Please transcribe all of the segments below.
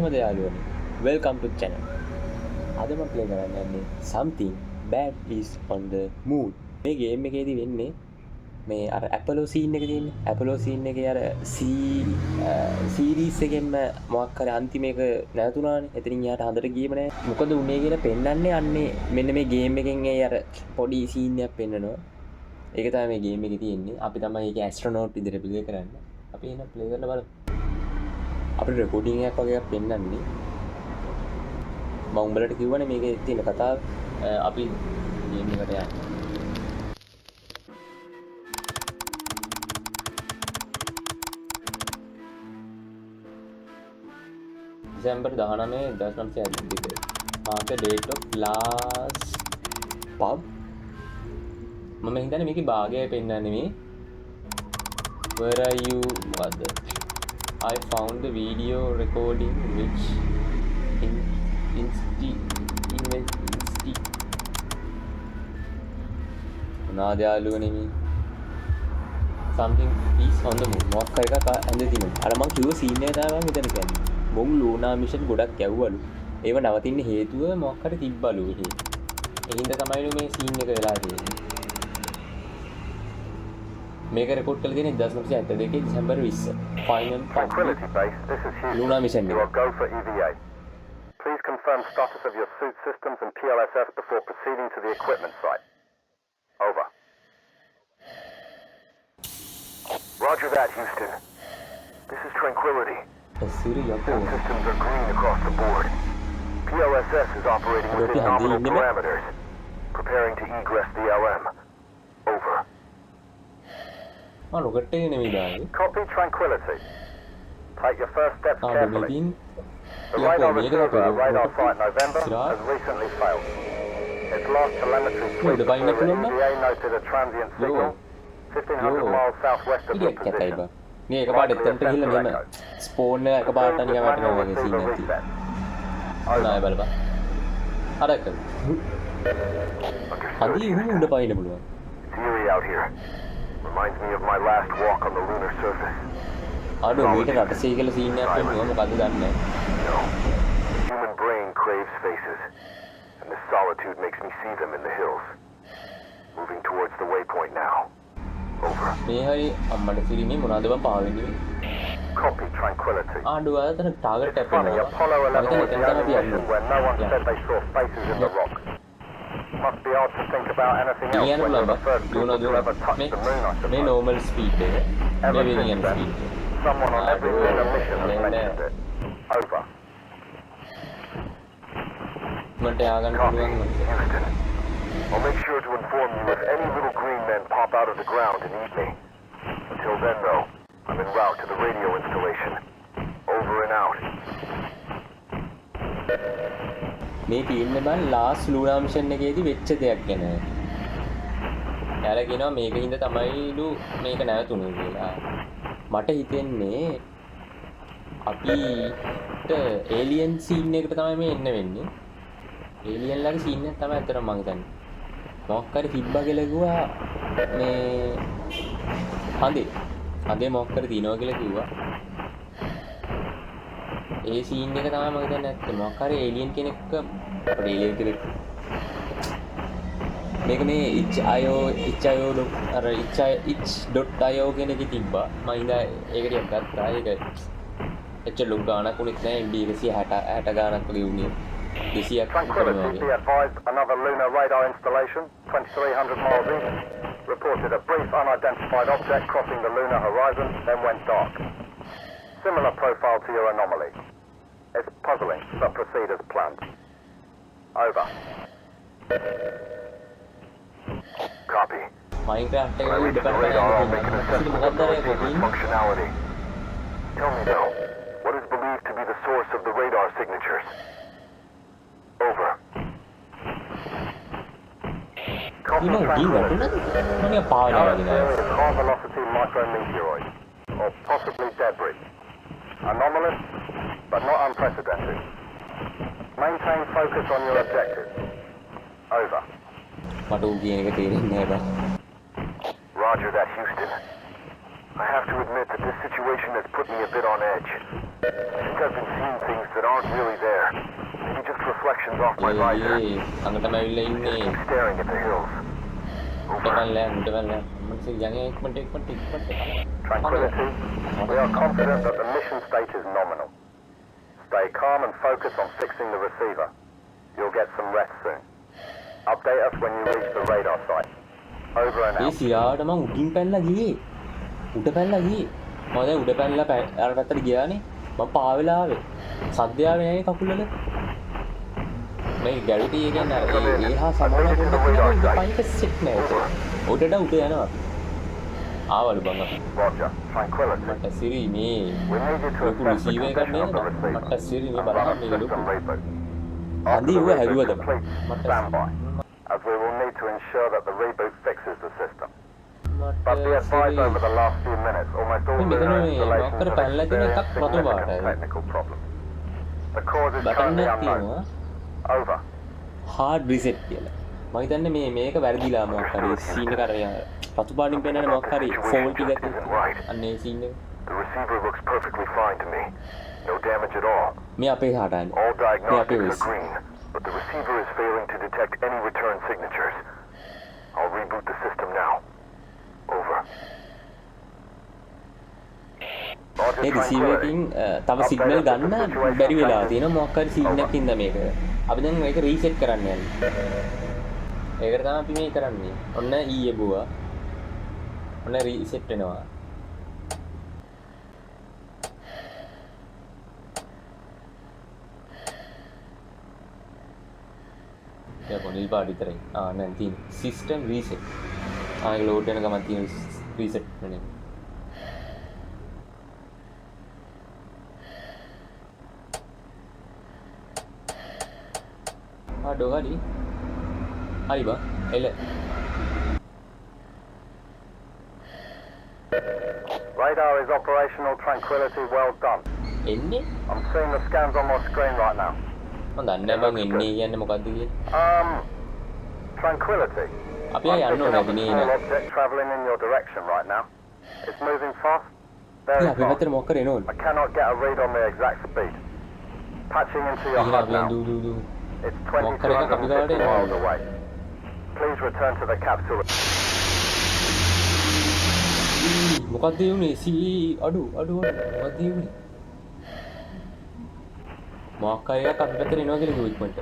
කොහොමද යාළුවනේ? Welcome to channel. අද මම ප්ලේ කරන්න යන්නේ something bad is on the moon. මේ ගේම් එකේදී වෙන්නේ මේ අර Apollo scene එක තියෙන්නේ. Apollo scene එකේ අර සීරීස් එකෙන්ම මොකක් හරි අන්තිම එක නැතුණානේ. එතනින් යාට හඳට ගියේම නැහැ. මොකද උනේ කියලා පෙන්වන්නේ අන්නේ මෙන්න මේ ගේම් එකෙන් ඒ අර පොඩි scene එකක් පෙන්වනවා. ඒක තමයි මේ ගේම් එකේ තියෙන්නේ. අපි තමයි ඒකේ ඇස්ට්‍රොනෝට් විදිහට ප්ලේ කරන්නේ. අපි එන ප්ලේ කරලා බලමු. අපිට රෙකෝඩින් එකක් වගේ එකක් පෙන්වන්නේ. මම උඹලට කිව්වනේ මේකේ තියෙන කතාව. අපි ගේම් එකට යන්න. December 19, 1962. The date of last pub. මම හිතන්නේ මේකේ භාගය පෙන්වන්නේ මේ. Where are you mother? I found the video recording which මොනාද යාළුවනේ මේ something is on the moon මොකක් හරි එකක් ඇඳ තියෙනවා. අර මං කිව්ව සීන් එක තමයි මම හිතන්නේ කියන්නේ. මොන් ලූනා මිෂන් ගොඩක් යවුවලු. ඒව නවතින්න හේතුව මොකක් හරි තිබ්බලු එහෙ. ඒ හින්දා තමයි මේ සීන් එක වෙලා තියෙන්නේ. මේක රෙකෝඩ් කරලා තියෙන්නේ 1972 December 20. Final Tranquility Base, this is Houston. Lunar mission. You are go for EVA. Please confirm status of your suit systems and PLSS before proceeding to the equipment site. Over. Roger that, Houston. This is Tranquility. Suit systems are green across the board. PLSS is operating within nominal parameters. Preparing to egress the LM. Over. Copy Tranquility. Take your first steps carefully. The radar receiver at radar site November has recently failed. Its last telemetry sweep through the EVA noted a transient signal 1,500 miles southwest of your position. මේ එකපාරට එතනට ගිහිල්ලා මෙහෙම ස්පෝන් එක එකපාරට නිකන් වැටෙනවා වගේ සීන් එකක් තියෙනවා. ආයෙ බලපන්. අරක. හරි උඩ පයින්න පුළුවන්. Theory out here. Reminds me of my last walk on the lunar surface. අඩෝ මීට රටසේ කියලා සීන් එකක් වෙනවා මොකද්ද දන්නේ නැහැ. No. The human brain craves faces, and this solitude makes me see them in the hills. Moving towards the waypoint now. Over. මේ හරි අම්මට සිරිමේ මොනවද බං පාවෙන්නේ? Copy Tranquility. ආඩෝ අතන ටාගට් එකක් Funny, වෙනවා. Apollo 11 was the only mission where no one said they saw faces in the rocks. Must be hard to think about anything else when you're the first people to ever touch the moon, I suppose. මේ normal speed එක. Ever මේ since vegan then, speed. someone on every lunar mission has mentioned it. Over. මට යාගන්න Copy. පුළුවන් මට. Houston. I'll make sure to inform you if any little green men pop out of the ground and eat me. Until then, though, I'm en route to the radio installation. Over and out. මේ තියෙන්නේ බං last ලූනා mission එකේදී වෙච්ච දෙයක් ගැන. යාලා කියනවා මේක හින්දා තමයිලු මේක නැවතුනේ කියලා. මට හිතෙන්නේ අපිට ඒලියන් සීන් එකට තමයි මේ එන්න වෙන්නේ. ඒලියන් ලාගේ සීන් එක තමයි අතන මම හිතන්නේ. මොකක් හරි තිබ්බා කියලා කිව්වා මේ හඳේ මොකක් හරි දිනනවා කියලා කිව්වා. ඒ සීන් එක තමයි මම හිතන්නේ නැත්තේ මොකක් හරි ඒලියන් කෙනෙක් අපේ ඒලියන් කෙනෙක් මේක මේ itch.io අර itch.io කියන එකේ තිබ්බා මම ඉඳලා ඒක ටිකක් ගත්තා ඒක එච්චර ලොකු ගාණක් උනෙත් නැහැ MB 160 ගාණක් වගේ උනේ 200ක් Tranquility be advised another lunar radar installation 2,300 miles east reported a brief unidentified object crossing the lunar horizon then went dark. Similar profile to your anomaly. It's puzzling, but proceed as planned. Over. Copy. Minecraft When I එකේ reach the ඉඳපන් radar, I'll make an assessment of the බලන්න receiver's functionality. Tell me now, what is believed to be the source of the radar signatures? Over. Copy ඉතින් Tranquility. මම පාවලා Current වගේ theory නෑ. is high-velocity micrometeoroid, or possibly debris. Anomalous, but not unprecedented. Maintain focus on your objective. Over. මට ඌ කියන එක තේරෙන්නේ නෑ බං. Roger that, Houston. I have to admit that this situation has put me a bit on edge. think I've been seeing things that aren't really there. Maybe just reflections off my visor. අඟටම ඇවිල්ලා ඉන්නේ Keep staring at the hills. උඩ පැනලා මනසේ යන්නේ ඉක්මනට Tranquility. We are confident that the mission state is nominal. Stay calm and focus on fixing the receiver. You'll get some rest soon. Update us when you reach the radar site. Over and A out. සිරාවට මං උඩින් පැනලා ගියේ මම දැන් උඩ පැනලා අර පැත්තට ගියානේ මම පාවෙලා ආවේ සද්ද ආවේ නැහැ කකුල්වල මේ ගැවිටි එක කියන්නේ ඒ හා සමාන පොඩ්ඩක් පයික සෙට් නැහැ උඩට උඩ යනවා ආවලු බං Roger. Tranquility. මට සිරි මේ We need you to ලොකු assess the රිසීවර් එකක් condition of the නේද receiver. මට සිරි මේ Allow බලන්න මේක system ලොකු reboot. අන්දි After ඌ the හැදුවද reboot completes, මට stand by, as we will need to ensure that the reboot fixes the system. But be advised මට over the last few minutes, almost all මෙතන lunar මේ installations මොකක්ද have පැනලා තියෙන එකක් experienced රතු significant පාටයි technical problems. The cause is button currently එකක් unknown. තියෙනවා Over. හાર્ඩ් රීසෙට් කියලා මම හිතන්නේ මේක වැරදිලා මොකක් හරි සීන් එක අර රතු පාටින් පෙන්නන මොකක් හරි ෆෝල්ට් එකක් අන්න ඒ සීන් එක The receiver looks perfectly fine to me. No damage at all. මේ අපේ හාටන්නේ All diagnostics Yeah, are green, but the receiver is failing to detect any return signatures. I'll reboot the system now. Over. Roger, A receiver tranquility. එකකින් තව signal ගන්න බැරි වෙලා තියෙනවා මොකක් හරි සීන් එකක් ඉඳ මේක අපි දැන් මේක රීසෙට් කරන්න යන්නේ ඒකට තමයි අපි මේ කරන්නේ ඔන්න ඊයේ බුවා ඔන්න රීසෙට් වෙනවා ඒක පොඩි පාඩි විතරයි නැන් තියෙන සිස්ටම් රීසෙට් ඒක ලෝඩ් වෙන ගමන් තියෙන රීසෙට් වෙන්නේ අඩෝ හරි බා එල Radar is operational. Tranquility, well done. එන්නේ I'm seeing the scans on my screen right now. මම දන්නේ නැහැ බං එන්නේ කියන්නේ මොකද්ද කියලා Tranquility. අපි I'm යන්න picking ඕනේ up a දිනේ small නේ object travelling in your direction right now. It's moving fast. අපි Very fast. පැත්තට මොකක් කරේ නෝන I cannot get a read on the exact speed. Patching into your ඉහිලා HUD අපි now. දූ It's මොකක් කරේ එකක් අපි ගාවට 2250 miles එනවා away. Please return to the capsule. මොකක්ද වුනේ අඩු මොකක්ද වුනේ මොකක් හරි එකක් අපි පැත්තට එනවා කියලා කිව්ව ඉක්මනට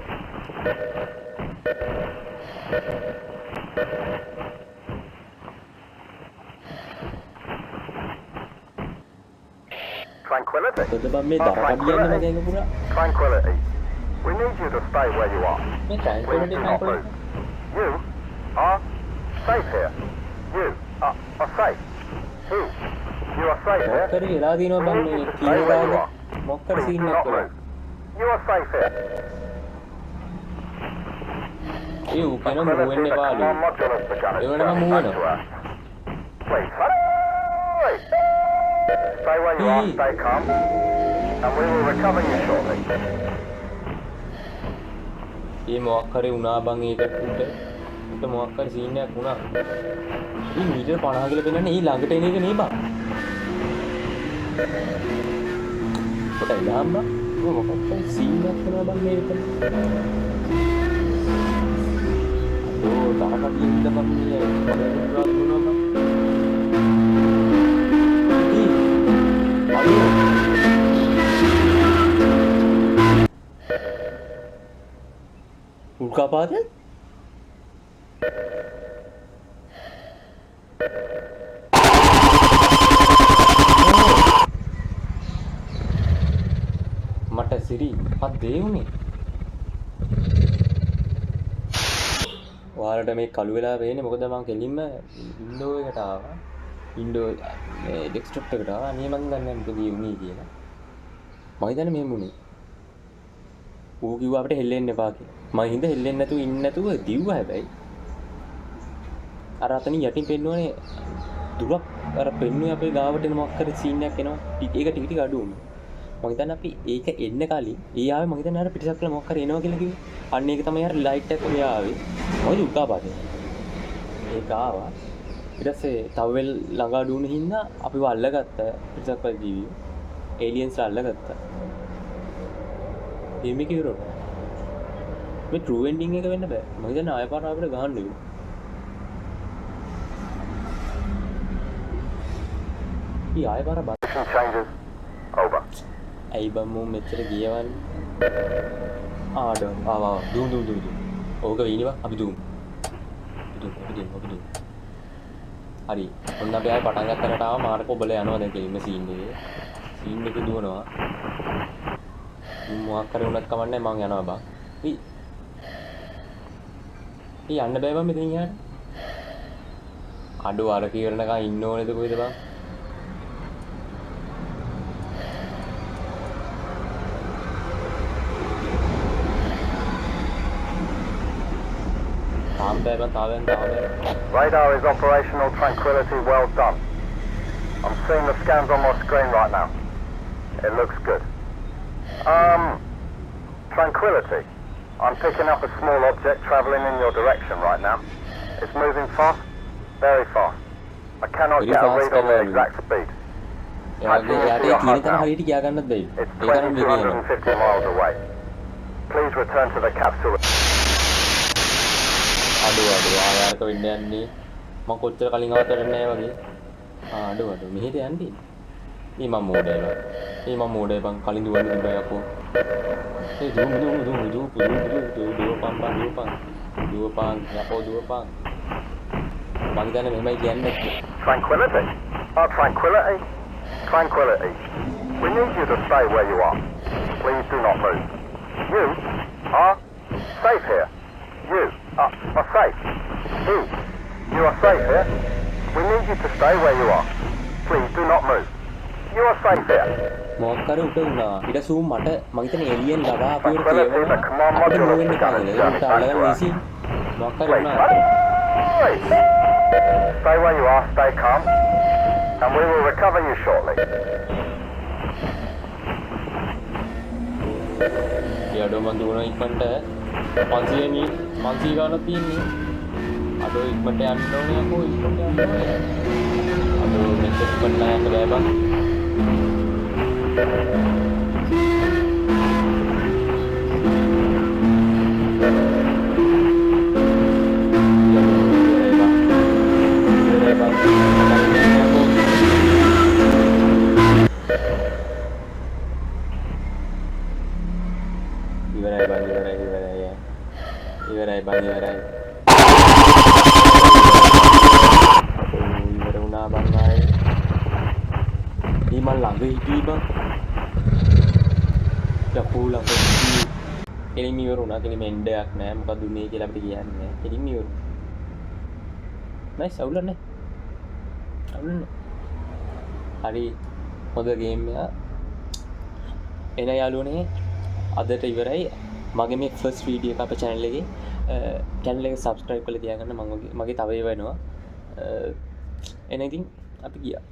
Tranquility. එතකොට බං මේ දර කඩියන්නේ මගේක පුරා Tranquility. We need you to stay where you are. මේ Please ට්‍රැන්ස්ෆර්මේටි do not move. You are safe here. You are safe. Who? You are safe here. මොකක් හරි වෙලා දිනවා We බං need මේ you to stay where you කීවදාද are. මොකක් හරි Please scene do එකක් not කරා move. You are safe here. ඒ ඌ කියන මූ වෙන්න Tranquility, the එපාලු command module's begun its ඒ වුණාම journey මූ back වෙනවා to Earth. Please, hurry! Stay where you are, stay calm, and we will recover you shortly. ඒ මොකක් හරි වුණා බං ඒකට මොකක් හරි සීන් එකක් වුණා මේ මීටර් 50 කියලා පෙන්නන්නේ ඒ ළඟට එන එක නේ බං පොඩ්ඩක් දාන්න බං මොකක් හරි සීන් එකක් වෙනවා බං මේක ඕ තරකට ඉන්න බං මේ මොකක්ද වුණා බං උල්කාපාද මට සිරි මොකක්ද ඒ උනේ ඔයාලට මේ කළු වෙලා වෙන්නේ මොකද මම කෙලින්ම වින්ඩෝ එකට ආවා වින්ඩෝ මේ ඩෙස්ක්ටොප් එකට ආවා අනේ මම දන්නේ නැහැ මොකද වුනේ කියලා මම හිතන්නේ මෙහෙම වුනේ ඌ කිව්වා අපිට හෙල්ලෙන්න එපා කියලා මම හින්ද හෙල්ලෙන්න නැතුව ඉන්න නැතුව දිව්වා හැබැයි අර අතනින් යටින් පෙන්නුවනේ දුරක් අර පෙන්නුවේ අපේ ගාවට එන මොකක් හරි සීන් එකක් එනවා ඒක ටික ටික අඩු වුණා මම හිතන්නේ අපි ඒක එන්න කලින් ඒ ආවේ මම හිතන්නේ අර පිටසක්ල මොකක් හරි එනවා කියලා කිව්වේ අන්න ඒක තමයි අර ලයිට් එක ඔය ආවේ මොකද උල්කාපාතේ ඒක ආවා ඊට පස්සේ තවවෙල් ළඟ අඩු වුණ හින්දා අපිව අල්ලගත්ත පිටසක්වල ජීවියෝ ඒලියන්ස් අල්ල ගත්තා ගේම එක ඉවර වුණා මේ ට්‍රූ එන්ඩින් එක වෙන්න බෑ මම හිතන්නේ ආය පාර අපිට ගහන්න වෙයි ඊ ආය පාර changes. Over. ඇයි බම් මම මෙච්චර ගියවන්නේ ආඩ ආවා දුම් ඕක වෙයිනවා අපි දුම් හරි ඔන්න අපි ආයෙ පටන් ගන්නට ආව මාර්ක ඔබල යනවා දැන් කෙලින්ම සීන් එකේ දුවනවා මොකක් කරේ උනත් කමන්නේ මම යනවා බා ඊ යන්න බෑ බං මෙතන යන්න අඩු අර කීරණකම් ඉන්න ඕනේද කොහෙද බං Radar is operational. Tranquility, well done. I'm seeing the scans on my screen right now. It looks good. Tranquility. I'm picking up a small object travelling in your direction right now. It's moving fast, very fast. I cannot get a read on the exact speed. It's 2250 miles away. Please return to the capsule. අඩු ආයාරක වෙන්න යන්නේ මම කොච්චර කලින් අවතරන්නේ නැහැ වගේ අඩු මෙහෙට යන්නේ මේ මම මෝඩයි බං කලින් දුවන්න තිබ්බා යකෝ ඒ දුවපන් යකෝ දුවපන් මං දන්නේ මෙහෙමයි කියන්නේ Tranquility. Tranquility. We need you to stay where you are. Please do not move. You are safe here. You are safe. You are safe here. We need you to stay where you are. Please do not move. You are safe here. මොකක් කර උඩ වුණා. ඊට Zoom මට මම හිතන්නේ alien ලබා අපිට කියවනවා. අපිට මොවෙන්න කාලේ. ඒකට අල්ලගන්න ඉසි. මොකක් කර වුණා. Stay where you are. Stay calm. And we will recover you shortly. ඊඩෝ මන් දුවන ඉක්මනට 500 ගානක් තියෙන්නේ. අඩෝ ඉක්මනට යන්න ඕනේ යකෝ ඉක්මනට යන්න ඕනේ. අඩෝ මෙච්චර ඉක්මනට යන්න බෑ බං. ඉවරයි බං ඉවරයි. ඉවර වුණා බං ආයේ. ඊ මන් ළඟ හිටියේ බං. යකෝ ළඟ හිටියේ. කෙලින්ම ඉවර වුණා. කෙලින්ම එන්ඩයක් නෑ. මොකද උනේ කියලා අපිට කියන්නේ නෑ. කෙලින්ම ඉවර. නයිස් අවුල නැහැ. හරි හොඳ ගේම් එක. එන යාළුවනේ අදට ඉවරයි. මගේ මේ ෆස්ට් වීඩියෝ එක අපේ channel එකේ. channel එක subscribe කරලා තියාගන්න මගේ තව ඒවා එනවා. එන ඉතින් අපි ගියා.